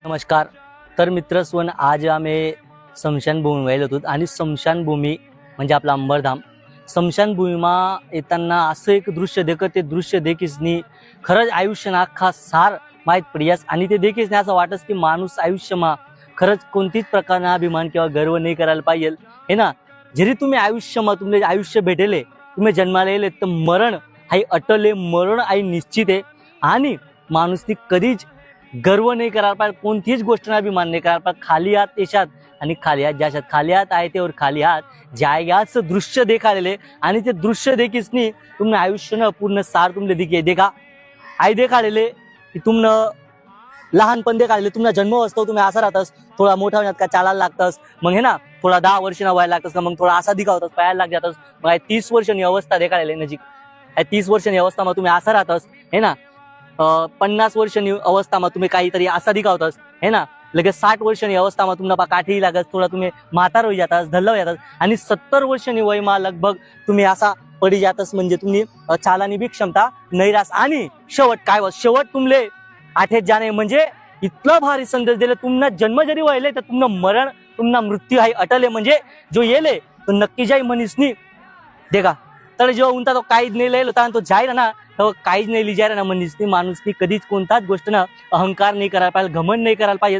नमस्कार. तर मित्रस्वन आज आम्ही स्मशानभूमी व्हायला होतो आणि स्मशानभूमी म्हणजे आपला अंबरधाम. स्मशानभूमीमा येताना असं एक दृश्य देखत ते दृश्य देखीसनी खरंच आयुष्याना अख्खा सार माहीत पडियास आणि ते देखीसने असं वाटस की माणूस आयुष्यमा खरंच कोणतीच प्रकारना अभिमान किंवा गर्व नाही करायला पाहिजे हे ना. जरी तुम्ही आयुष्यमा तुमले आयुष्य भेटेले तुम्ही जन्माला येले तर मरण हाई अटल आहे, मरण आई निश्चित आहे आणि माणूसनी कधीच गर्व नाही करायला पाहिजे, कोणतीच गोष्ट अभिमान नाही करायला पाहिजे. खाली हात देशात आणि खाली हात ज्याच्यात खाली हात आहे त्यावर खाली हात जायगाचं दृश्य देखालेले आणि ते दृश्य देखीसनी तुमने आयुष्यनं पूर्ण सार तुमले दिखे देखा आई देखालेले की तुमनं लहानपण देखालेले तुमचा जन्म असतो तुम्ही असा राहतस, थोडा मोठा होण्यात का चालायला लागतस, मग हे ना थोडा 10 वर्षांना व्हायला लागतस का मग थोडा असा दिखावतस पायाला लाग जातस, मग 30 वर्षांनी अवस्था देखालेले नजीक 30 वर्षांनी अवस्था मग तुम्ही असा राहतस हे ना. 50 वर्षांनी अवस्थाમાં तुम्ही काहीतरी असा दिखावतस हे ना. लगेच 60 वर्षांनी अवस्थाમાં तुम्हाला काठी लागत, थोडा तुम्ही म्हातार होई जातास, धल्ला होई जातास आणि 70 वर्षांनी वयमा लगभग तुम्ही असा पडी जातस म्हणजे तुम्ही चालानी बी क्षमता नाही रास. आणि शेवट काय शेवट तुमले आठेत जाणे म्हणजे इतलं भारी संदेश दिले. तुमना जन्म जरी व्हायले तर तुमनं मरण तुमना मृत्यू हाय अटले म्हणजे जो येले तो नक्की जाई मनीसनी देखा. तर जेव्हा उंता तो काहीच नाही लिहिलं होता आणि तो जाईल ना तर काहीच नाही लिहिजाय ना मनीसनी माणूसनी कधीच कोणताच गोष्ट ना अहंकार नाही करायला पाहिजे, घमंड नाही करायला पाहिजे.